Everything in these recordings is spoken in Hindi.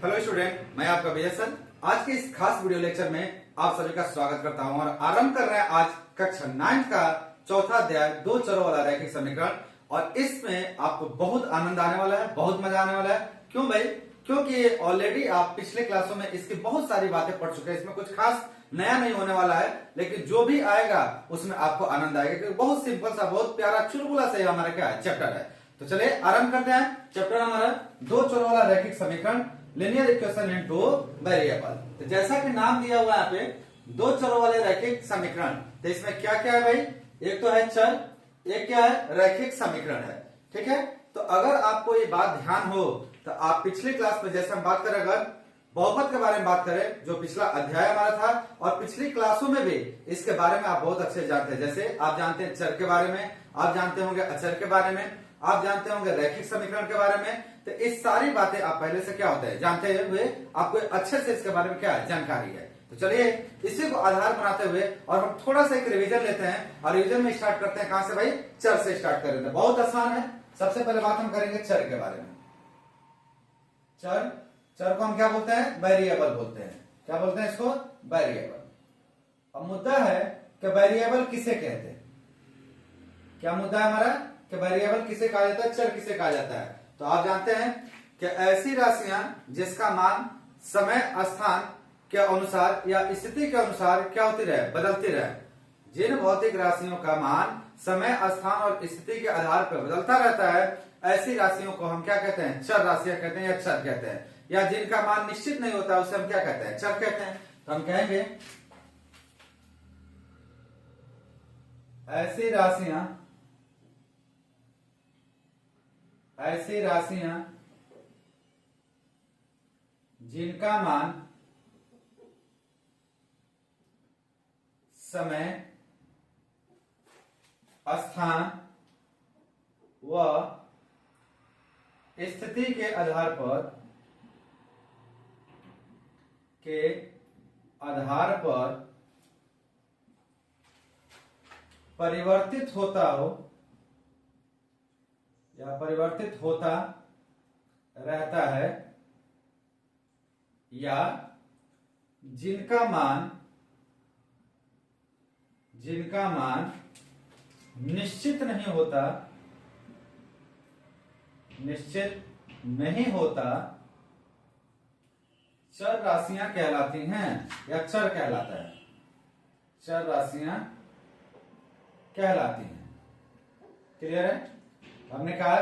हेलो स्टूडेंट, मैं आपका विजय सर। आज के इस खास वीडियो लेक्चर में आप सभी का स्वागत करता हूं और आरंभ कर रहे हैं आज कक्षा 9 का चौथा अध्याय दो चरों वाला रैखिक समीकरण। और इसमें आपको बहुत आनंद आने वाला है, बहुत मजा आने वाला है। क्यों भाई? क्योंकि ऑलरेडी आप पिछले क्लासों में इसकी बहुत सारी बातें पढ़ चुके हैं। इसमें कुछ खास नया नहीं होने वाला है, लेकिन जो भी आएगा उसमें आपको आनंद आएगा, क्योंकि बहुत सिंपल सा, बहुत प्यारा, चुलबुला सा हमारा क्या है, चैप्टर है। तो चलिए आरंभ करते हैं। चैप्टर हमारा दो चरों वाला रैखिक समीकरण, लिनियर इक्वेशन इनटू वेरिएबल। तो जैसा कि नाम दिया हुआ है यहाँ पे दो चरों वाले रैखिक समीकरण, तो इसमें क्या क्या है भाई? एक तो है चर, एक क्या है? रैखिक समीकरण है। ठीक है, तो अगर आपको ये बात ध्यान हो तो आप पिछली क्लास में जैसे हम बात करें, अगर बहुपद के बारे में बात करें, जो पिछला अध्याय हमारा था, और पिछली क्लासों में भी इसके बारे में आप बहुत अच्छे जानते हैं। जैसे आप जानते हैं चर के बारे में, आप जानते होंगे अचर के बारे में, आप जानते होंगे रैखिक समीकरण के बारे में। तो इस सारी बातें आप पहले से क्या होते हैं जानते हुए आपको अच्छे से इसके बारे में क्या है, जानकारी है। तो चलिए इसी को आधार बनाते हुए और हम थोड़ा सा एक रिवीजन लेते हैं, और रिवीजन में स्टार्ट करते हैं कहां से भाई? चर से स्टार्ट करेंगे। बहुत आसान है। सबसे पहले बात हम करेंगे चर के बारे में। चर को हम क्या बोलते हैं? वेरिएबल बोलते हैं। क्या बोलते हैं इसको? वेरिएबल। अब मुद्दा है कि वेरिएबल किसे कहते हैं। क्या मुद्दा है हमारा कि वेरिएबल किसे कहा जाता है, चर किसे कहा जाता है? तो आप जानते हैं कि ऐसी राशियां जिसका मान समय स्थान के अनुसार या स्थिति के अनुसार क्या होती रहे, बदलती रहे। जिन भौतिक राशियों का मान समय स्थान और स्थिति के आधार पर बदलता रहता है, ऐसी राशियों को हम क्या कहते हैं? चर राशियां कहते हैं या चर कहते हैं। या जिनका मान निश्चित नहीं होता उसे हम क्या कहते हैं? चर कहते हैं। तो हम कहेंगे ऐसी राशियां जिनका मान समय स्थान व स्थिति के आधार पर परिवर्तित होता हो या परिवर्तित होता रहता है, या जिनका मान निश्चित नहीं होता, चर राशियां कहलाती हैं या चर कहलाता है। चर राशियां कहलाती हैं। क्लियर है? हमने कहा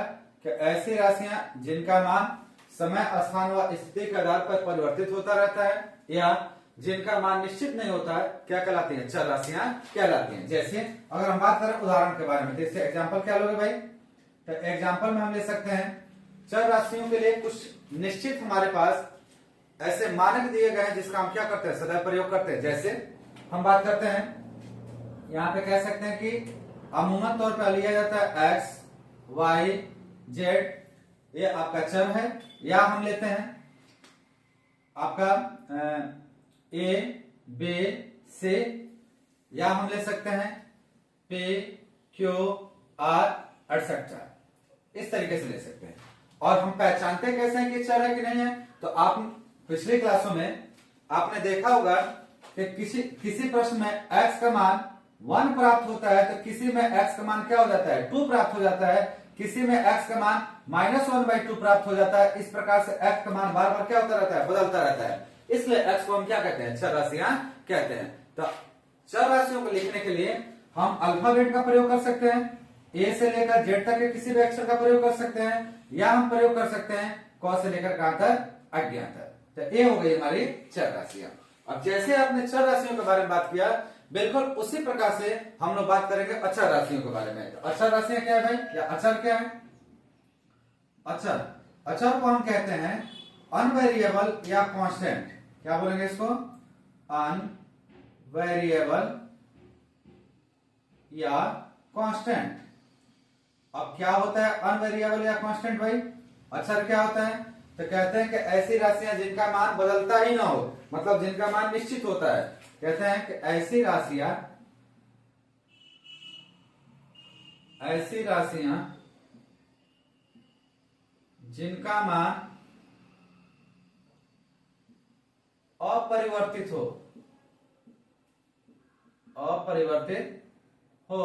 कि ऐसी राशियां जिनका मान समय स्थान व स्थिति के आधार पर परिवर्तित होता रहता है, या जिनका मान निश्चित नहीं होता है, क्या कहलाती हैं? चर राशियां कहलाती हैं। जैसे अगर हम बात करें उदाहरण के बारे में, तो इससे एग्जाम्पल क्या लोगे भाई? तो एग्जाम्पल में हम ले सकते हैं चर राशियों के लिए कुछ निश्चित हमारे पास ऐसे मानक दिए गए हैं जिसका हम क्या करते हैं? सदैव प्रयोग करते हैं। जैसे हम बात करते हैं, यहां पे कह सकते हैं कि अमूमन तौर पर लिया जाता है एक्स वाई जेड, ये आपका चर है। या हम लेते हैं आपका ए बी सी, या हम ले सकते हैं पी क्यू आर एटसेट्रा। इस तरीके से ले सकते हैं। और हम पहचानते कैसे हैं कि चर है कि नहीं है? तो आप पिछली क्लासों में आपने देखा होगा कि किसी प्रश्न में x का मान 1 प्राप्त होता है, तो किसी में x का मान क्या हो जाता है? 2 प्राप्त हो जाता है। किसी में x का मान -1/2 प्राप्त हो जाता है। इस प्रकार से x का मान बार बार क्या होता रहता है? बदलता रहता है। इसलिए x को हम क्या कहते हैं? चर राशियां कहते हैं। तो चर राशियों को लिखने के लिए हम अल्फाबेट का प्रयोग कर सकते हैं, ए से लेकर जेड तक के किसी भी अक्षर का प्रयोग कर सकते हैं, या हम प्रयोग कर सकते हैं क से लेकर कहां तक? अज्ञात तक। तो ये हो गई हमारी चर राशियां। अब जैसे आपने चर राशियों के बारे में बात किया, बिल्कुल उसी प्रकार से हम लोग बात करेंगे अचर राशियों के बारे में। तो अचर राशियां क्या है भाई, या अचर क्या है? अचर को हम कहते हैं अनवेरिएबल या कांस्टेंट। क्या बोलेंगे इसको? अनवेरिएबल या कांस्टेंट। अब क्या होता है अनवेरिएबल या कांस्टेंट भाई? अचर क्या होता है? तो कहते हैं कि ऐसी राशियां जिनका मान बदलता ही ना हो, मतलब जिनका मान निश्चित होता है। कहते हैं कि ऐसी राशियां जिनका मान अपरिवर्तित हो, अपरिवर्तित हो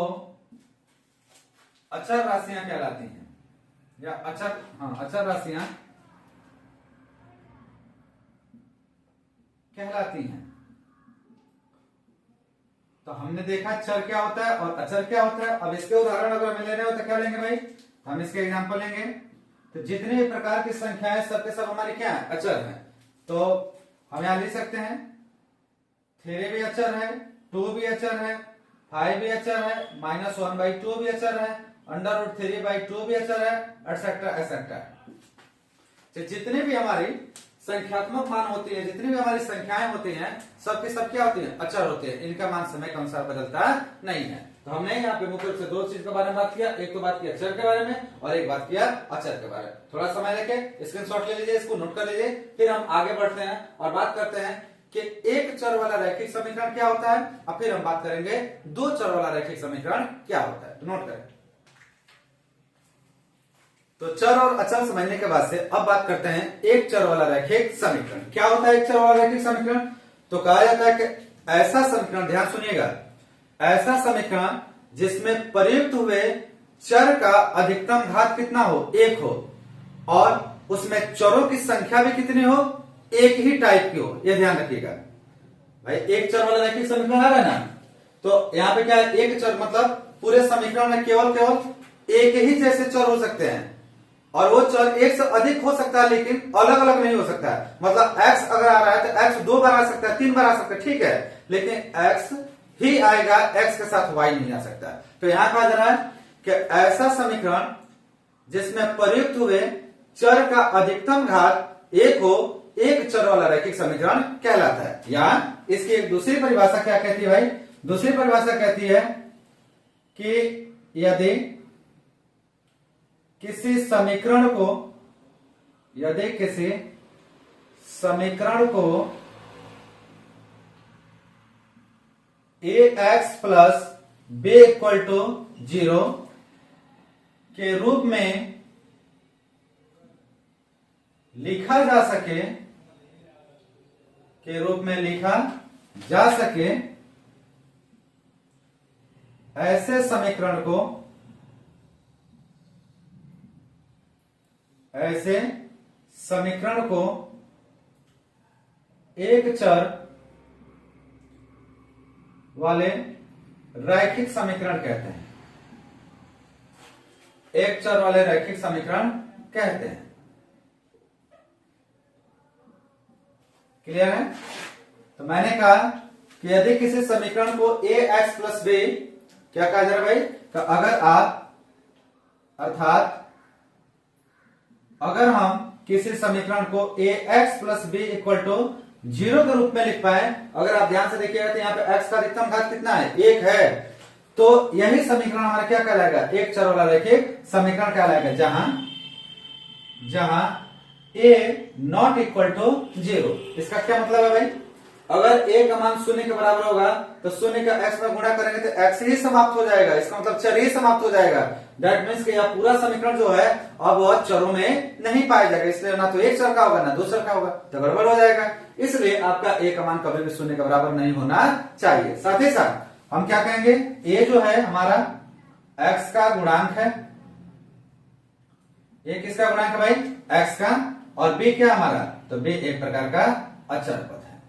अचर राशियां कहलाती हैं, या अचर, हाँ अचर राशियां कहलाती हैं। तो हमने देखा चर क्या होता है और अचर क्या होता है। अब इसके उदाहरण अगर हमें लेने हो तो क्या लेंगे भाई, हम इसके एग्जांपल लेंगे। तो जितने भी प्रकार की संख्याएं सबके सब हमारी क्या है, अचर हैं। तो हम यहां लिख सकते हैं 3 भी अचर है, 2 भी अचर है, 5 भी अचर है, -1/2 भी अचर है, √3/2 भी अचर है, एटसेट्रा एटसेट्रा। जितने भी हमारी संख्यात्मक मान होती है, जितनी भी हमारी संख्याएं होती हैं, सबके सब क्या होती हैं, अचर होते हैं। इनका मान समय के अनुसार बदलता नहीं है। तो हमने यहाँ पे मुख्य रूप से 2 चीज के बारे में बात किया, एक तो बात किया चर के बारे में और एक बात किया अचर के बारे में। थोड़ा समय लेके स्क्रीनशॉट ले लीजिए, इसको नोट कर लीजिए, फिर हम आगे बढ़ते हैं और बात करते हैं कि एक चर वाला रैखिक समीकरण क्या होता है, और फिर हम बात करेंगे 2 चर वाला रैखिक समीकरण क्या होता है। तो नोट करें। तो चर और अचर समझने के बाद से अब बात करते हैं एक चर वाला रैखिक समीकरण। क्या होता है एक चर वाला रैखिक समीकरण? तो कहा जाता है कि ऐसा समीकरण, ध्यान सुनिएगा, ऐसा समीकरण जिसमें प्रयुक्त हुए चर का अधिकतम घात कितना हो, 1 हो, और उसमें चरों की संख्या भी कितनी हो, एक ही टाइप की हो। यह ध्यान रखिएगा भाई, एक चर वाला रैखिक समीकरण आ रहा है ना, तो यहां पे क्या है, एक चर मतलब पूरे समीकरण में केवल एक ही जैसे चर हो सकते हैं, और वो चर एक से अधिक हो सकता है लेकिन अलग अलग नहीं हो सकता है। मतलब x अगर आ रहा है तो x 2 बार आ सकता है, 3 बार आ सकता है, ठीक है, लेकिन x ही आएगा, x के साथ y नहीं आ सकता। तो यहां कहा जा रहा है कि ऐसा समीकरण जिसमें प्रयुक्त हुए चर का अधिकतम घात 1 हो, एक चर वाला रैखिक समीकरण कहलाता है। या इसकी एक दूसरी परिभाषा क्या कहती है भाई, दूसरी परिभाषा कहती है कि यदि किसी समीकरण को, यदि किसी समीकरण को ax plus b equal to 0 के रूप में लिखा जा सके, के रूप में लिखा जा सके, ऐसे समीकरण को, ऐसे समीकरण को एक चर वाले रैखिक समीकरण कहते हैं, एक चर वाले रैखिक समीकरण कहते हैं। क्लियर है? तो मैंने कहा कि यदि किसी समीकरण को ax प्लस b, क्या कहा जा रहा है भाई, तो अगर आप, अर्थात अगर हम किसी समीकरण को ax plus b equal to 0 के रूप में लिख पाए, अगर आप ध्यान से देखिएगा तो यहाँ पे x का अधिकतम घात कितना है, 1 है, तो यही समीकरण हमारा क्या कहलाएगा, एक चर वाला रैखिक समीकरण कहलाएगा, जहां a नॉट इक्वल टू 0। इसका क्या मतलब है भाई, अगर a का मान 0 के बराबर होगा तो 0 का x में गुणा करेंगे तो x ही समाप्त हो जाएगा, इसका मतलब चर ही समाप्त हो जाएगा। दैट मीन्स कि यह पूरा समीकरण जो है अब वह चरों में नहीं पाया जाएगा, इसलिए ना तो एक चर का होगा ना 2 चर का होगा, तो गड़बड़ हो जाएगा। इसलिए आपका a का मान कभी भी 0 के बराबर नहीं होना चाहिए। साथ ही साथ हम क्या कहेंगे, a जो है हमारा x का गुणांक है, ये किसका गुणांक है भाई, x का, और b क्या हमारा, तो b एक प्रकार का अचर पद है।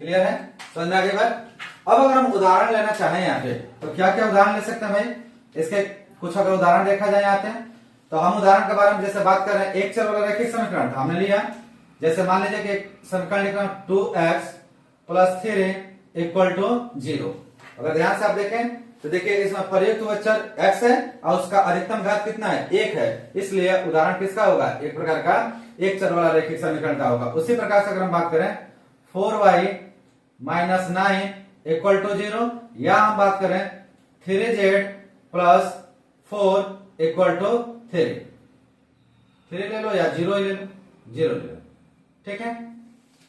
क्लियर है, समझ में आ गई बात। अब अगर हम उदाहरण लेना चाहें यहाँ पे तो क्या क्या उदाहरण ले सकते हैं भाई, इसके कुछ अगर उदाहरण देखा जाए यहाँ पे, तो हम उदाहरण के बारे में जैसे बात कर रहे हैं एक चर वाला रैखिक समीकरण हमने लिया, जैसे मान लीजिए कि एक समीकरण लिख रहा हूं 2x प्लस 3 इक्वल टू 0। अगर ध्यान से आप देखें तो देखिए इसमें प्रयुक्त हुआ चर x है और उसका अधिकतम घात कितना है, 1 है, इसलिए उदाहरण किसका होगा, एक प्रकार का एक चर वाला रैखिक समीकरण का होगा। उसी प्रकार से अगर हम बात करें 4y माइनस 9 इक्वल टू 0, या हम बात करें 3z प्लस 4 इक्वल टू 3 ले लो या 0 ले लो, 0 ले लो, ठीक है।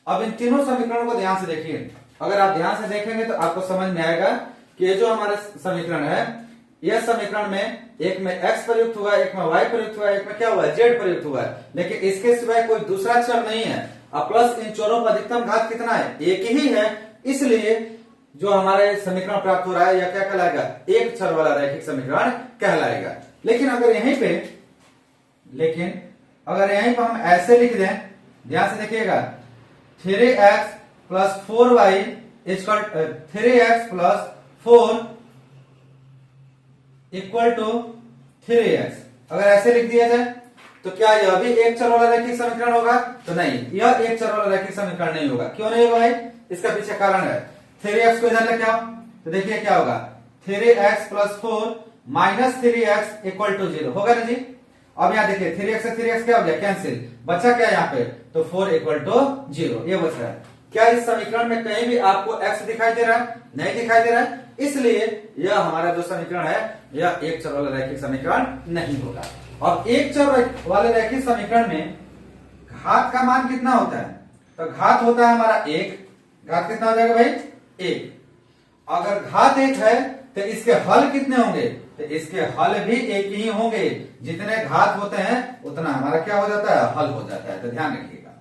अब इन तीनों समीकरणों को ध्यान से देखिए, अगर आप ध्यान से देखेंगे तो आपको समझ में आएगा कि ये जो हमारा समीकरण है, यह समीकरण में एक में x प्रयुक्त हुआ है, एक में y प्रयुक्त हुआ है, एक में क्या हुआ है, z प्रयुक्त हुआ है, लेकिन इसके सिवाय कोई दूसरा चर नहीं है। और प्लस इन चरों पर अधिकतम घात कितना है, एक ही है, इसलिए जो हमारे समीकरण प्राप्त हो रहा है यह क्या कहलाएगा, एक चर वाला रैखिक समीकरण कहलाएगा। लेकिन अगर यहीं पे हम ऐसे लिख दें, ध्यान से देखिएगा, 3x plus 4y equal 3x plus 4 equal to 3x, अगर ऐसे लिख दिया जाए तो क्या यह भी एक चर वाला रैखिक समीकरण होगा, तो नहीं, यह एक चर वाला रैखिक समीकरण नहीं होगा। क्यों नहीं होगा भाई, इसका पीछे कारण है। 3x को इधर लेके आओ तो देखिए क्या होगा, 3x plus 4 minus 3x equal to 0 होगा ना जी। अब यहाँ देखिए 3x से 3x क्या हो गया, कैंसिल, बचा क्या यहाँ पे, तो 4 इक्वल टू 0 ये बच रहा है। क्या इस समीकरण में कहीं भी आपको x दिखाई दे रहा है, नहीं दिखाई दे रहा है, इसलिए यह हमारा जो समीकरण है यह एक चर वाला रैखिक समीकरण नहीं होगा। और एक चर वाले रैखिक समीकरण में घात का मान कितना होता है, तो घात होता है हमारा 1, घात कितना हो जाएगा भाई, 1। अगर घात 1 है तो इसके हल कितने होंगे, तो इसके हल भी एक ही होंगे, जितने घात होते हैं उतना हमारा क्या हो जाता है, हल हो जाता है। तो ध्यान रखिएगा,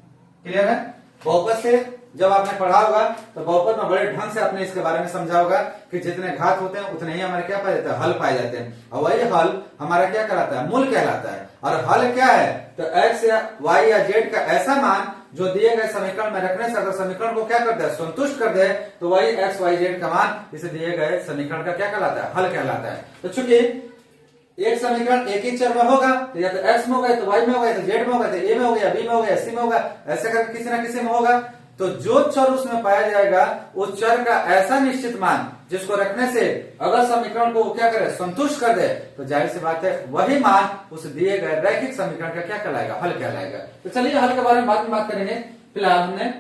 क्लियर है। बहुपद से जब आपने पढ़ा होगा तो बहुपद में बड़े ढंग से आपने इसके बारे में समझा होगा कि जितने घात होते हैं उतने ही हमारे क्या पाए जाते हैं, हल पाए जाते हैं। और वही हल हमारा क्या कहलाता है, मूल कहलाता है। और हल क्या है, तो x या y या z का ऐसा मान जो दिए गए समीकरण में रखने से अगर समीकरण को क्या कर दे, संतुष्ट कर दे, तो वही x y z का मान इसे दिए गए समीकरण का क्या कहलाता है, हल कहलाता है। तो चूंकि एक समीकरण एक ही चर में होगा, तो या तो x में होगा, तो y में होगा, तो z में होगा, तो a में होगा, या b में होगा, c में होगा, ऐसे करके किसी ना किसी में होगा। तो जो चर उसमें पाया जाएगा उस चर का ऐसा निश्चित मान जिसको रखने से अगर समीकरण को क्या करे, संतुष्ट कर दे, तो जाहिर सी बात है वही मान उस दिए गए रैखिक समीकरण का क्या कहलाएगा, हल कहलाएगा। तो चलिए हल के बारे में बाद में बात करेंगे। फिलहाल हमने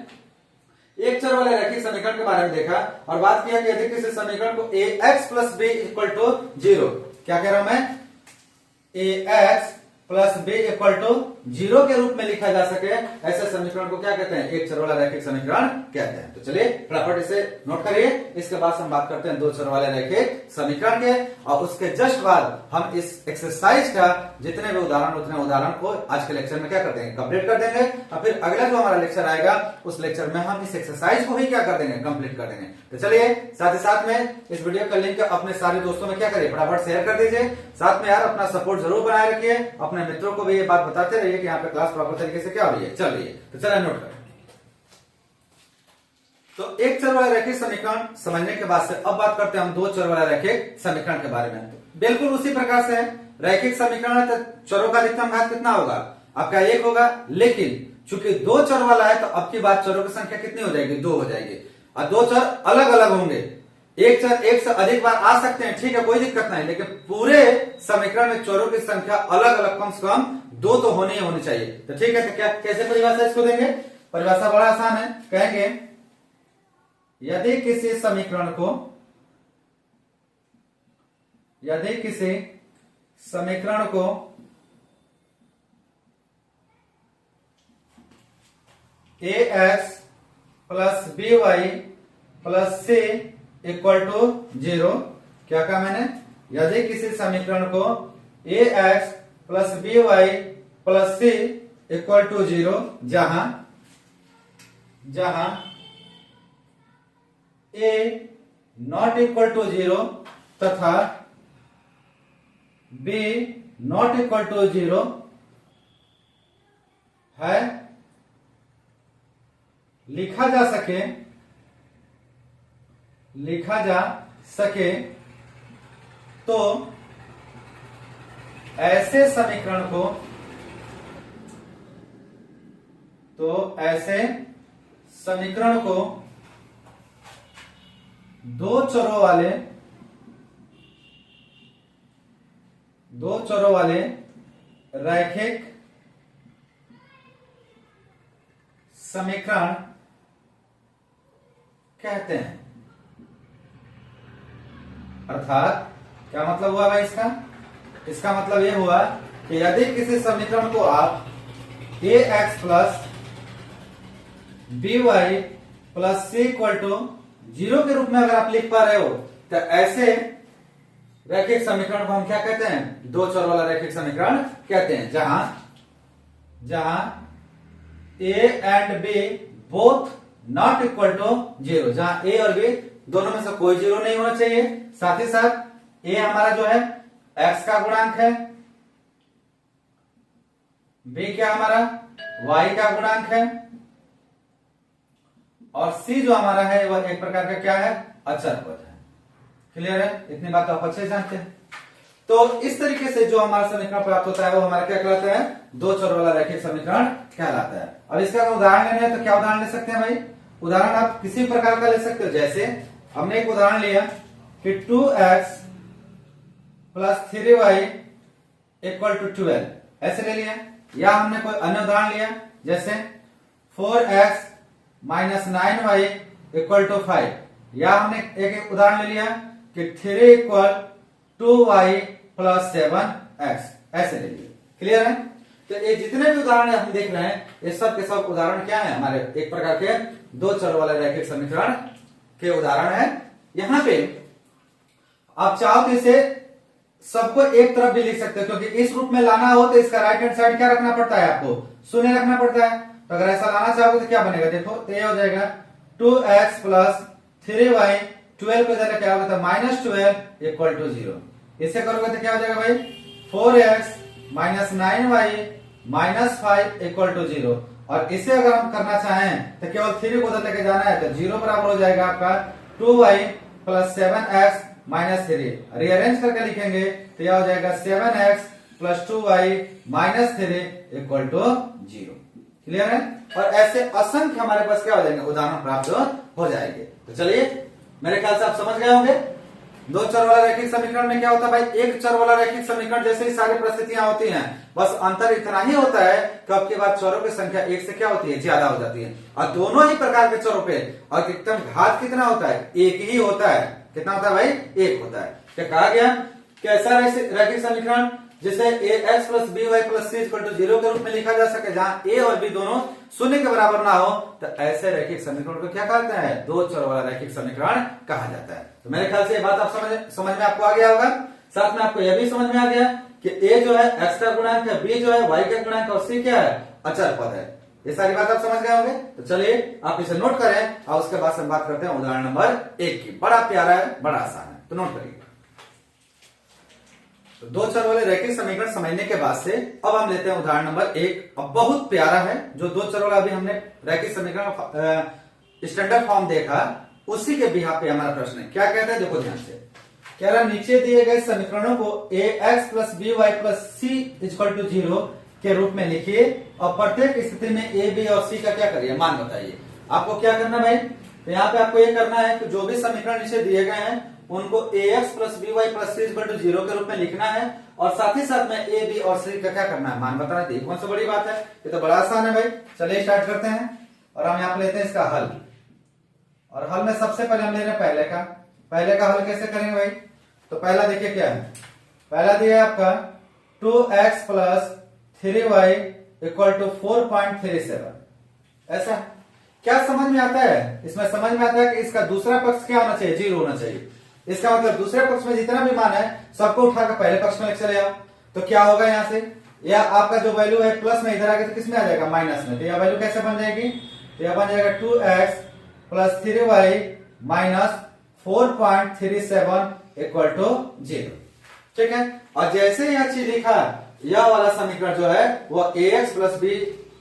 एक चर वाले रैखिक समीकरण के बारे में देखा और बात किया कि यदि किसी समीकरण को ax plus b equal to 0, क्या कह रहा हूं मैं, ax plus b equal to 0 के रूप में लिखा जा सके, ऐसे समीकरण को क्या कहते हैं, एक चर वाला रैखिक समीकरण कहते हैं। तो चलिए फटाफट इसे नोट करिए, इसके बाद हम बात करते हैं दो चर वाले रैखिक समीकरण के, और उसके जस्ट बाद हम इस एक्सरसाइज का जितने भी उदाहरण को आज के लेक्चर में क्या कर देंगे, कंप्लीट कर देंगे। और फिर अगला जो हमारा लेक्चर आएगा उस लेक्चर में हम इस एक्सरसाइज को ही क्या कर देंगे, कंप्लीट कर देंगे। तो चलिए साथ ही साथ में इस वीडियो का लिंक अपने सारे दोस्तों में क्या करिए, फटाफट शेयर कर दीजिए। साथ में यार अपना सपोर्ट जरूर बनाए रखिए, अपने मित्रों को भी ये बात बताते रहिए कि यहाँ पे क्लास प्रॉपर तरीके से क्या हो रही है, चल रही है। तो चलिए नोट करें। तो एक चर वाला रैखिक समीकरण समझने के बाद से अब बात करते हैं हम दो चर वाला रैखिक समीकरण के बारे में। बिल्कुल उसी प्रकार से रैखिक समीकरण है तो चरों का अधिकतम घात कितना होगा, आपका 1 होगा। लेकिन चूंकि दो चर वाला है तो अब की बात चरों की संख्या कितनी हो जाएगी, 2 हो जाएगी। और दो चर अलग अलग होंगे, एक चर एक से अधिक बार आ सकते हैं, ठीक है, कोई दिक्कत नहीं, लेकिन पूरे समीकरण में चरों की संख्या अलग अलग कम से कम 2 तो होनी ही होनी चाहिए। तो ठीक है, तो क्या कैसे परिभाषा इसको देंगे, परिभाषा बड़ा आसान है, कहेंगे यदि किसी समीकरण को ax plus by plus c equal to 0, क्या कहा मैंने, यदि किसी समीकरण को ax plus by plus c equal to 0, जहां a नॉट इक्वल टू 0 तथा b नॉट इक्वल टू 0 है, लिखा जा सके तो ऐसे समीकरण को दो चरों वाले रैखिक समीकरण कहते हैं। अर्थात क्या मतलब हुआ भाई इसका मतलब यह हुआ कि यदि किसी समीकरण को आप ax plus by plus c equal to 0 के रूप में अगर आप लिख पा रहे हो, तो ऐसे रैखिक समीकरण को हम क्या कहते हैं, दो चर वाला रैखिक समीकरण कहते हैं, जहां A and B both not equal to 0, जहां ए और बी दोनों में से कोई 0 नहीं होना चाहिए। साथ ही साथ ए हमारा जो है x का गुणांक है, बी क्या हमारा y का गुणांक है, और c जो हमारा है वह एक प्रकार का क्या है, अचर पद है। क्लियर है? इतनी बात तो आप अच्छे जानते हैं। तो इस तरीके से जो हमारा समीकरण प्राप्त होता है वो हमारा क्या कहलाता है, दो चर वाला रैखिक समीकरण कहलाता है। अब इसका अगर उदाहरण लेना है तो क्या उदाहरण ले सकते हैं भाई? उदाहरण आप किसी प्रकार का ले सकते हो। जैसे हमने एक उदाहरण लिया कि 2x plus 3y equal to 12, ऐसे ले लिया। या हमने कोई अन्य उदाहरण लिया जैसे 4x minus 9y equal to 5, या हमने एक उदाहरण ले लिया कि 3 इक्वल 2y प्लस 7x, ऐसे ले लिया। क्लियर है? तो ये जितने भी उदाहरण हम देख रहे हैं ये सब के सब उदाहरण क्या है, हमारे एक प्रकार के दो चर वाले रैखिक समीकरण के उदाहरण है। यहां पे आप चाहो तो इसे सबको एक तरफ भी लिख सकते हो, क्योंकि इस रूप में लाना हो तो इसका राइट हैंड साइड क्या रखना पड़ता है, आपको शून्य रखना पड़ता है। तो अगर ऐसा लाना चाहोगे तो क्या बनेगा, देखो तो ये हो जाएगा 2x प्लस 3y, 12 को जरा क्या होगा, माइनस 12 इक्वल टू 0। इसे करोगे तो क्या हो जाएगा भाई, 4x minus 9y minus 5 equal to 0। और इसे अगर हम करना चाहें तो केवल 3 को उधर लेके जाना है, तो 0 बराबर हो जाएगा आपका 2y plus 7x minus 3। Rearrange करके लिखेंगे तो यह हो जाएगा 7x plus 2y minus 3 equal to 0। Clear है? और ऐसे असंख्य हमारे पास क्या हो जाएंगे, उदाहरण प्राप्त हो जाएंगे। तो चलिए, मेरे ख्याल से आप समझ गए होंगे दो चर वाला रैखिक समीकरण में क्या होता है भाई। एक चर वाला रैखिक समीकरण जैसे ही सारी परिस्थितियां होती हैं, बस अंतर इतना ही होता है कि आपके बाद चरों की संख्या एक से क्या होती है, ज्यादा हो जाती है। और दोनों ही प्रकार के चरों पे और अधिकतम घात कितना होता है, एक ही होता है। कितना होता है भाई, एक होता है। क्या कहा गया, कैसा रैखिक समीकरण जिसे ax plus by plus c equal to 0 के रूप में लिखा जा सके, जहां a और b दोनों शून्य के बराबर ना हो, तो ऐसे रैखिक समीकरण को क्या कहते हैं, दो चर वाला रैखिक समीकरण कहा जाता है। तो मेरे ख्याल से ये बात आप समझ में आपको आ गया होगा। साथ में आपको यह भी समझ में आ गया कि a जो है x का गुणांक है, b जो है y का गुणांक है, और c क्या है, अचर पद है। ये सारी बात आप समझ गए होंगे। तो चलिए आप इसे नोट करें और उसके बाद हम बात करते हैं उदाहरण नंबर 1 की। बड़ा प्यारा है, बड़ा आसान है, तो नोट करिए। तो दो चर वाले रैखिक समीकरण समझने के बाद से अब हम लेते हैं उदाहरण नंबर 1। अब बहुत प्यारा है, जो दो चर वाला अभी हमने रैखिक समीकरण स्टैंडर्ड फॉर्म देखा, उसी के बिहाफ पे हमारा प्रश्न है। क्या कहता है, देखो ध्यान से। कह रहा नीचे दिए गए समीकरणों को ax plus by plus c equal to 0 के रूप में लिखिए और प्रत्येक स्थिति में a, b और c का क्या करिए, मान बताइए। आपको क्या करना भाई, तो यहाँ पे आपको ये करना है कि जो भी समीकरण नीचे दिए गए हैं उनको ax plus by plus c equal to 0 के रूप में लिखना है, और साथ ही साथ में a, b और c का क्या करना है, मान बताना है। कौन सा बड़ी बात है, ये तो बड़ा आसान है भाई। चलिए स्टार्ट करते हैं और हम यहाँ पे लेते हैं इसका हल। और हल में सबसे पहले हम ले रहे हैं पहले का हल कैसे करेंगे भाई। तो पहला देखिए क्या है, पहला दिया है आपका 2x plus 3y equal to 4.37। ऐसा क्या समझ में आता है, इसमें समझ में आता है कि इसका दूसरा पक्ष क्या होना चाहिए, 0 होना चाहिए। इसका मतलब दूसरे पक्ष में जितना भी मान है सबको उठाकर पहले पक्ष में चले आओ। तो क्या होगा यहाँ से, या आपका जो वैल्यू है प्लस में इधर आगे तो किस में आ जाएगा, माइनस में। तो यह वैल्यू कैसे बन जाएगी, तो यह बन जाएगा 2x plus 3y minus 4.37 equal to 0। ठीक है। और जैसे यह चीज लिखा, यह वाला समीकरण जो है वो ax plus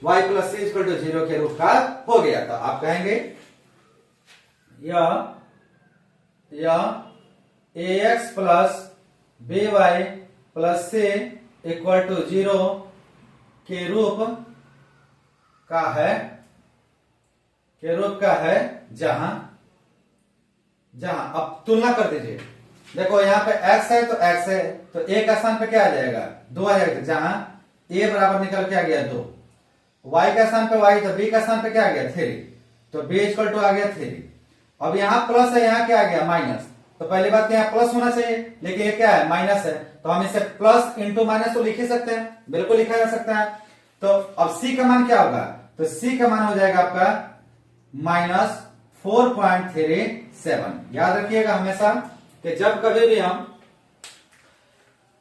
by plus c equal to 0 के रूप का हो गया। तो आप कहेंगे या ax plus by plus c equal to 0 के रूप का है, जहां अब तुलना कर दीजिए। देखो यहाँ पे x है तो x है, तो a का स्थान पे क्या आ जाएगा, 2 आ जाएगा, जहां a बराबर निकल के आ गया 2। y का स्थान पे y, तो b का स्थान पे क्या आ गया 3, तो b इक्वल टू आ गया 3। अब यहाँ प्लस है, यहाँ क्या आ गया माइनस। तो पहली बात यहाँ प्लस होना चाहिए, लेकिन ये क्या है, माइनस है। तो हम इसे प्लस इंटू माइनस तो लिख ही सकते हैं, बिल्कुल लिखा जा सकता है। तो अब c का मान क्या होगा, तो c का मान हो जाएगा आपका माइनस 4.37। याद रखिएगा हमेशा कि जब कभी भी हम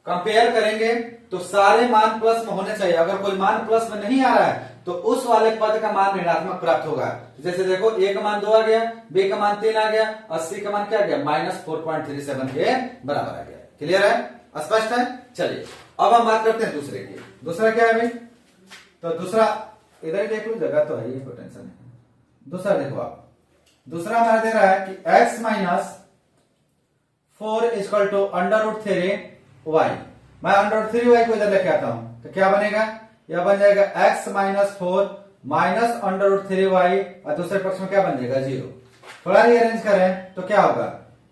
कंपेयर करेंगे तो सारे मान प्लस में होने चाहिए। अगर कोई मान प्लस में नहीं आ रहा है तो उस वाले पद का मान ऋणात्मक प्राप्त होगा। जैसे देखो a का मान 2 आ गया, b का मान 3 आ गया और c का मान क्या आ गया -4.37 के बराबर आ गया। क्लियर है, स्पष्ट है। चलिए अब हम बात करते हैं दूसरे की। दूसरा क्या है भाई, तो दूसरा इधर ही देख लो, जगह तो है, ये कोई टेंशन नहीं। दूसरा देखो आप, दूसरा हमारा दे रहा है कि x minus 4 equal to √3y। मैं √3y को इधर लेके आता हूं तो क्या बनेगा, यह बन जाएगा x माइनस 4 माइनस √3y और दूसरे पक्ष में क्या बन जाएगा 0। थोड़ा रीअरेंज करें तो क्या होगा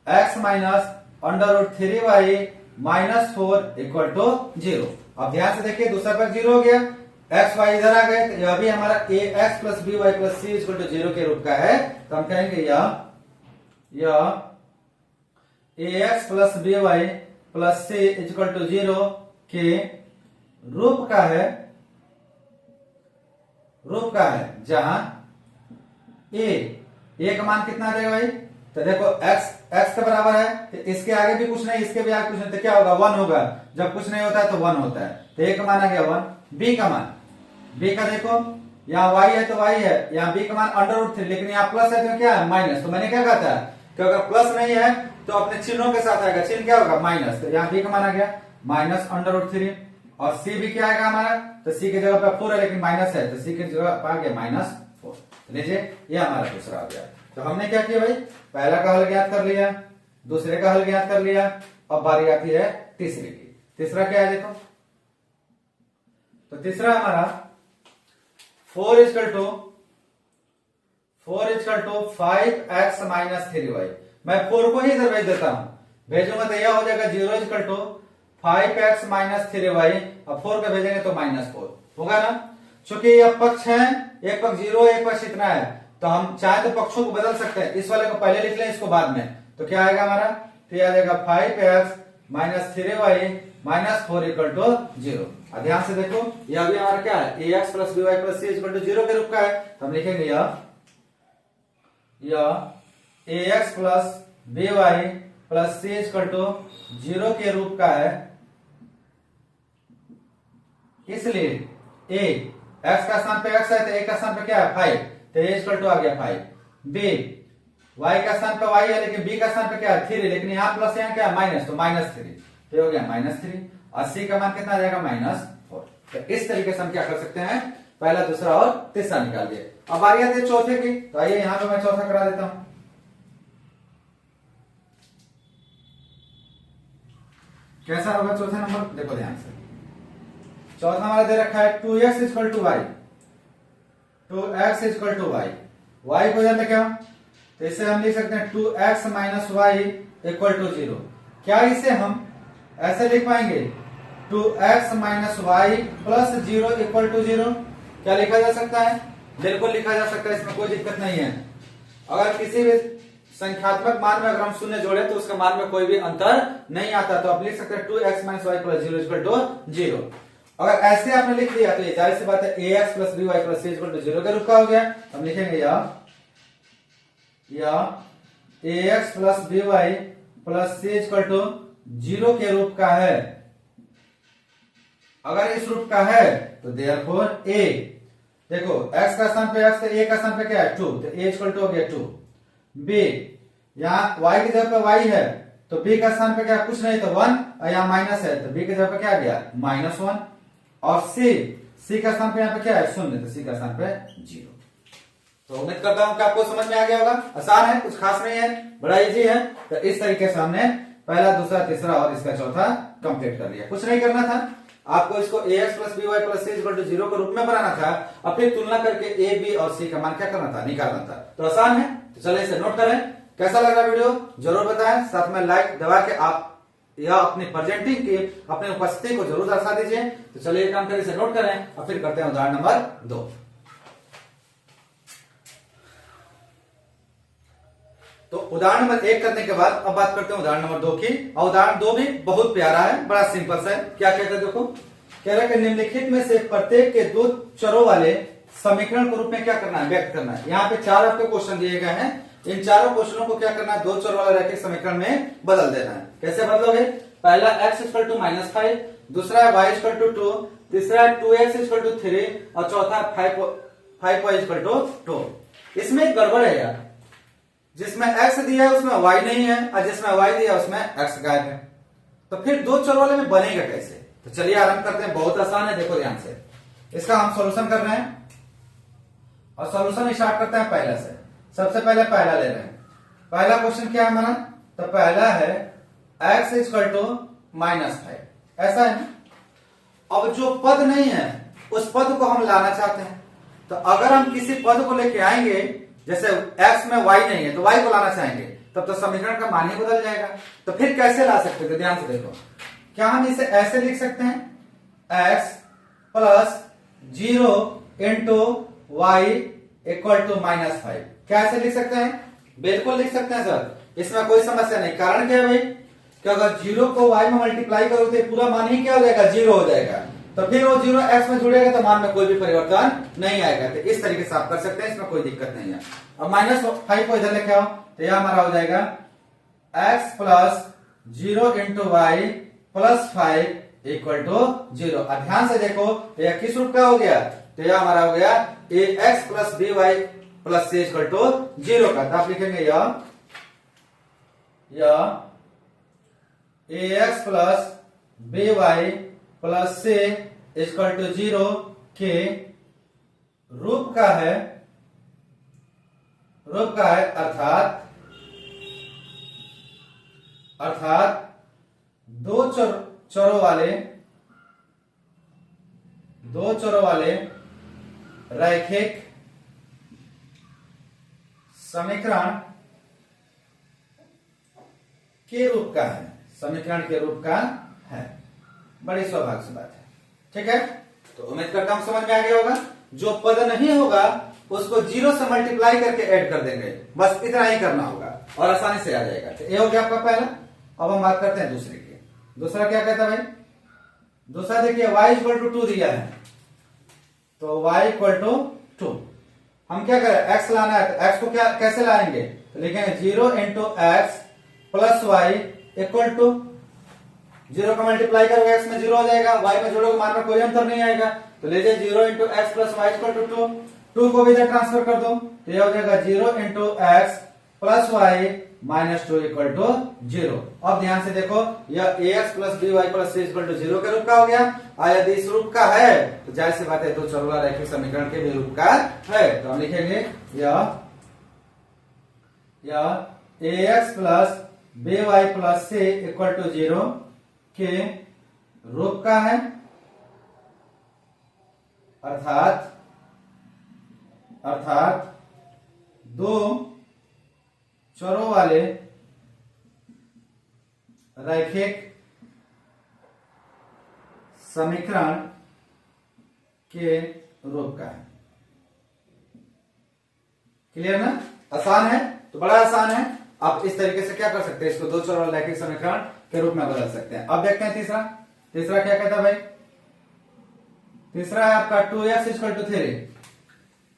x minus √3y minus 4 equal to 0। अब ध्यान से देखिए दूसरा पक्ष 0 हो गया, x y इधर आ गए, तो यह भी हमारा ax plus by plus c equal to 0 के रूप का है। तो हम कहेंगे यह ax plus by plus c equal to 0 के रूप का है, जहां a का मान कितना आ जाएगा भाई, तो देखो x के बराबर है, तो इसके आगे भी कुछ नहीं, इसके भी आगे कुछ नहीं, तो क्या होगा 1 होगा। जब कुछ नहीं होता है तो 1 होता है। तो a का मान आ गया 1, b का मान, b का देखो यहाँ y है तो y है, यहाँ b का मान √3, लेकिन यहाँ प्लस है तो क्या है माइनस। तो मैंने क्या कहा था कि अगर प्लस नहीं है तो अपने चिन्हों के साथ आएगा, चिन्ह क्या होगा माइनस। तो यहाँ b का मान आ गया माइनस √3 और c भी क्या आएगा हमारा, तो c की जगह पर 4 है लेकिन माइनस है, तो c की जगह पर आ गया -4। लीजिए ये हमारा दूसरा आ गया। तो हमने क्या किया भाई, पहला का हल ज्ञात कर लिया, दूसरे का हल ज्ञात कर लिया, अब बारी आती है तीसरे की। तीसरा क्या है देखो, तो तीसरा हमारा 4 equal to 5x minus 3y। मैं 4 को ही इधर भेज देता हूं, भेजूंगा तो यह हो जाएगा 0 equal to 5x minus 3y, अब 4 का भेजेंगे तो -4 होगा ना। चूंकि यह पक्ष है, एक पक्ष 0 एक पक्ष इतना है, तो हम चाहे तो पक्षों को बदल सकते हैं, इस वाले को पहले लिख लें इसको बाद में। तो क्या आएगा हमारा, तो यह आ जाएगा 5x minus 3y minus 4 equal to 0। ध्यान से देखो यह भी हमारा क्या है ax plus by plus c equal to 0 के रूप का है। तो हम लिखेंगे यह ax plus by plus c equal to 0 के रूप का है, इसलिए a x का स्थान पे x है तो a का स्थान पे क्या है 5, तो a इक्वल टू आ गया 5। b y का स्थान पे y है लेकिन b का स्थान पे क्या है 3, लेकिन यहाँ प्लस यहाँ क्या है माइनस, तो -3, तो हो गया -3 और c का मान कितना आ जाएगा -4। तो इस तरीके से हम क्या कर सकते हैं, पहला दूसरा और तीसरा निकाल दिए। अब बारी आती है चौथे की, तो आइए यहां पे मैं चौथा करा देता हूं। कैसा होगा चौथा नंबर, देखो ध्यान से। चौथा हमारा दे रखा है 2x equal to y, 2x equal to y, y को इधर लेके आओ, तो इसे हम लिख सकते हैं 2x minus y equal to 0। क्या इसे हम ऐसे लिख पाएंगे 2x minus y plus 0 equal to 0? क्या लिखा जा सकता है, बिल्कुल लिखा जा सकता है, इसमें कोई दिक्कत नहीं है। अगर किसी भी संख्यात्मक मान में अगर हम शून्य जोड़े तो उसके मान में कोई भी अंतर नहीं आता, तो आप लिख सकते हैं 2x minus y plus 0 equal to 0। अगर ऐसे आपने लिख दिया तो ये जाहिर सी बात है ax plus by plus c equal to 0 के रूप का हो गया। हम लिखेंगे यह ax plus by plus c equal to 0 के रूप का है। अगर इस रूप का है तो देयरफॉर a, देखो x का स्थान पे x है, a का स्थान पे क्या है 2, तो a इक्वल टू हो गया 2। b यहाँ y की जगह पे y है तो b का स्थान पे क्या कुछ नहीं तो 1, और यहाँ माइनस है तो b की जगह पे क्या आ गया -1, और c का स्थान पे यहाँ पे क्या है 0, तो c का स्थान पे 0। तो उम्मीद करता हूं कि आपको समझ में आ गया होगा। आसान है, कुछ खास नहीं है, बड़ा इजी है। तो इस तरीके से हमने पहला दूसरा तीसरा और इसका चौथा कंप्लीट कर लिया। कुछ नहीं करना था, आपको इसको ax plus by plus c equal to 0 के रूप में बनाना था, अपनी तुलना करके a b और c का मान क्या करना था, निकालना था। तो आसान है, तो चलिए इसे नोट करें। कैसा लग रहा वीडियो जरूर बताएं, साथ में लाइक दबा के आप या अपनी प्रेजेंटिंग की अपनी उपस्थिति को जरूर दर्शा दीजिए। तो चलिए काम करें, इसे नोट करें और फिर करते हैं उदाहरण नंबर 2। तो उदाहरण नंबर 1 करने के बाद अब बात करते हैं उदाहरण नंबर 2 की। और उदाहरण 2 भी बहुत प्यारा है, बड़ा सिंपल सा है। क्या कहते हैं देखो, कह रहा है कि निम्नलिखित में से प्रत्येक के 2 चरों वाले समीकरण के रूप में क्या करना है, व्यक्त करना है। यहाँ पे 4 आपके क्वेश्चन दिए गए हैं, इन चारों क्वेश्चनों को क्या करना है, 2 चर वाला रैखिक समीकरण में बदल देना है। कैसे बदलोगे, पहला x इक्वल टू -5, दूसरा है y इक्वल टू 2, तीसरा है 2x इक्वल टू 3 और चौथा 5y इक्वल टू 2। इसमें एक गड़बड़ है यार, जिसमें x दिया है उसमें y नहीं है और जिसमें y दिया है उसमें x गायब है, तो फिर दो चर वाले में बनेगा कैसे? तो चलिए आरंभ करते हैं। बहुत आसान है, देखो ध्यान से। इसका हम सॉल्यूशन कर रहे हैं और सॉल्यूशन स्टार्ट करते हैं पहले से। सबसे पहले पहला ले रहे हैं। पहला क्वेश्चन क्या है हमारा? तो पहला है x इक्वल टू -5, ऐसा है ना। अब जो पद नहीं है उस पद को हम लाना चाहते हैं, तो अगर हम किसी पद को लेके आएंगे, जैसे x में y नहीं है तो y को लाना चाहेंगे, तब तो समीकरण का मान ही बदल जाएगा। तो फिर कैसे ला सकते थे? ध्यान से देखो, क्या हम इसे ऐसे लिख सकते हैं x plus 0 into y equal to -5? क्या ऐसे लिख सकते हैं? बिल्कुल लिख सकते हैं सर, इसमें कोई समस्या नहीं। कारण क्या है भाई कि अगर 0 को y में मल्टीप्लाई करो तो पूरा मान ही क्या हो जाएगा? 0 हो जाएगा। तो फिर वो 0 x में जुड़ेगा तो मान में कोई भी परिवर्तन नहीं आएगा। तो इस तरीके से आप कर सकते हैं, इसमें कोई दिक्कत नहीं है। अब -5 को इधर लेके आओ तो यह हमारा हो जाएगा x plus 0 into y plus 5 equal to 0। ध्यान से देखो यह किस रूप का हो गया? तो यह हमारा हो गया ax plus by plus c equal to 0 का। तो आप लिखेंगे यह ax plus by plus c equal to 0 के रूप का है, अर्थात दो चरों वाले रैखिक समीकरण के रूप का है, समीकरण के रूप का है। बड़ी सौभाग्य से बात है, ठीक है। तो उम्मीद करता हूं समझ में आ गया होगा। जो पद नहीं होगा उसको 0 से मल्टीप्लाई करके ऐड कर देंगे, बस इतना ही करना होगा और आसानी से आ जाएगा। तो ये हो गया आपका पहला। अब हम बात करते हैं दूसरे की। दूसरा क्या कहता है भाई? दूसरा देखिए y इक्वल टू 2 दिया है, तो y इक्वल टू 2। हम क्या करें? x लाना है, तो x को क्या कैसे लाएंगे? तो लिखेंगे 0 into x plus y equal to 0 का मल्टीप्लाई करोगे x में 0 हो जाएगा, y में जोड़ोगे मान में कोई अंतर नहीं आएगा। तो लीजिए 0 into x plus y equal to 2 को भी इधर ट्रांसफर कर दो, तो यह हो जाएगा 0 into x plus y minus 2 equal to 0। अब ध्यान से देखो यह ax plus by plus c equal to 0 के रूप का हो गया। और यदि इस रूप का है तो जाहिर सी बात है दो चरों रैखिक समीकरण के भी रूप का है। तो हम लिखेंगे यह ax plus by plus c equal to 0 के रूप का है, अर्थात दो चरों वाले रैखिक समीकरण के रूप का है। क्लियर ना? आसान है, तो बड़ा आसान है। आप इस तरीके से क्या कर सकते हैं? इसको दो चरों वाले रैखिक समीकरण के रूप में बदल सकते हैं। अब देखते हैं तीसरा क्या कहता है भाई? तीसरा है आपका 2x इक्वल टू 3।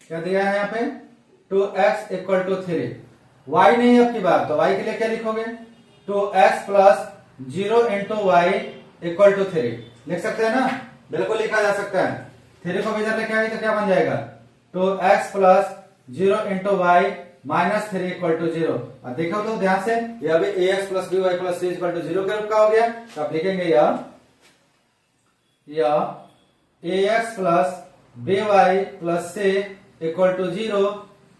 क्या दिया है यहाँ पे? 2x equal to 3। y नहीं है आपकी बात, तो y के लिए क्या लिखोगे? 2x plus 0 into y equal to 3 लिख सकते हैं ना? बिल्कुल लिखा जा सकता है। 3 को इधर लेके आएंगे तो क्या बन जाएगा? 2x plus 0 into y minus 3 equal to 0। अब देखो तो ध्यान से, यह भी ax plus by plus c equal to 0 के रूप का हो गया। तो आप लिखेंगे यह ax plus by plus c equal to 0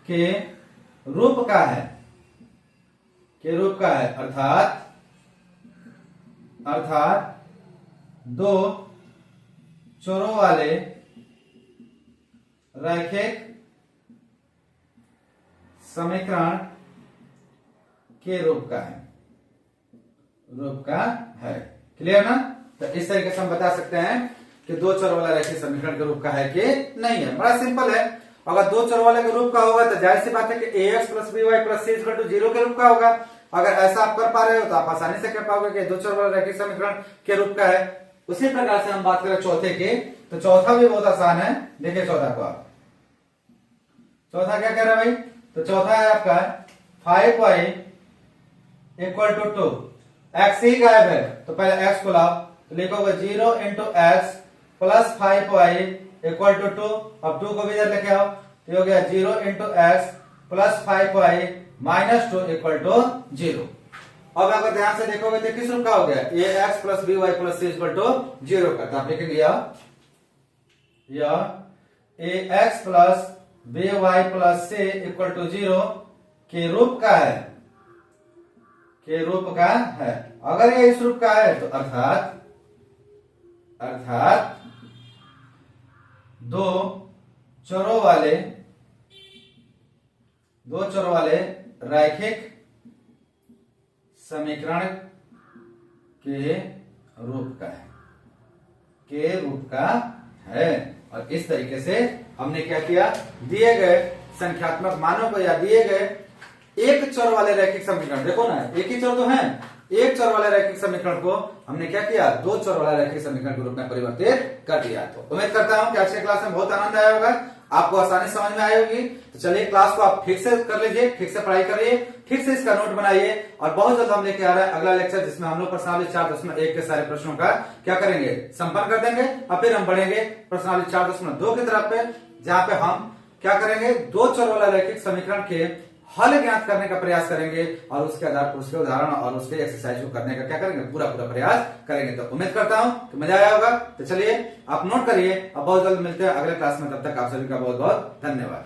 के रूप का है, अर्थात दो चरों वाले रैखिक समीकरण के रूप का है। क्लियर ना? तो इस तरीके से हम बता सकते हैं कि दो चरों वाला रैखिक समीकरण के रूप का है कि नहीं है। बड़ा सिंपल है। अगर दो चरों वाले के रूप का होगा तो जाहिर सी बात है कि ax plus by plus c equal to 0 के रूप का होगा। अगर ऐसा आप कर पा रहे हो तो आप आसानी से कर पाओगे कि दो चरों वाला रैखिक समीकरण के रूप का है। उसी प्रकार से हम बात करें चौथे की, तो चौथा भी बहुत आसान है। देखिए चौथा को आप, चौथा क्या कह रहा है भाई? तो चौथा है आपका 5y इक्वल टू 2। x ही गायब है तो पहले x को लाओ, तो लिखोगे 0 into x plus 5y equal to 2। अब 2 को भी इधर लेके आओ, तो ये हो गया 0 into x plus 5y minus 2 equal to 0। अब अगर ध्यान से देखोगे तो किस रूप का हो गया, A X plus B Y plus C equal to 0 का। तो आप लिखेंगे यह A X plus B Y plus C equal to 0 के रूप का है, के रूप का है। अगर ये इस रूप का है तो अर्थात दो चरों वाले रैखिक समीकरण के रूप का है। और इस तरीके से हमने क्या किया, दिए गए संख्यात्मक मानों को या दिए गए एक चर वाले रैखिक समीकरण, देखो ना एक ही चर तो है, एक चर वाले रैखिक समीकरण को हमने क्या किया, दो चर वाले रैखिक समीकरण के रूप में परिवर्तित कर दिया। तो उम्मीद करता हूं कि आज के क्लास में बहुत आनंद आया होगा, आपको आसानी समझ में आई होगी। तो चलिए क्लास को आप ठीक से कर लीजिए, ठीक से पढ़ाई करिए, ठीक से इसका नोट बनाइए। और बहुत जल्द हम लेके आ रहे हैं अगला लेक्चर, जिसमें हम लोग प्रश्नावली 4.1 के सारे प्रश्नों का क्या करेंगे, संपन्न कर देंगे। और फिर हम बढ़ेंगे प्रश्नावली 4.2 की तरफ पे, जहां पे हम क्या करेंगे, दो चर वाला रैखिक समीकरण के हल ज्ञात करने का प्रयास करेंगे और उसके आधार पर उसके उदाहरण और उसके एक्सरसाइज को करने का क्या करेंगे, पूरा प्रयास करेंगे। तो उम्मीद करता हूं कि मजा आया होगा। तो चलिए आप नोट करिए, अब बहुत जल्द मिलते हैं अगले क्लास में, तब तक आप सभी का बहुत बहुत धन्यवाद।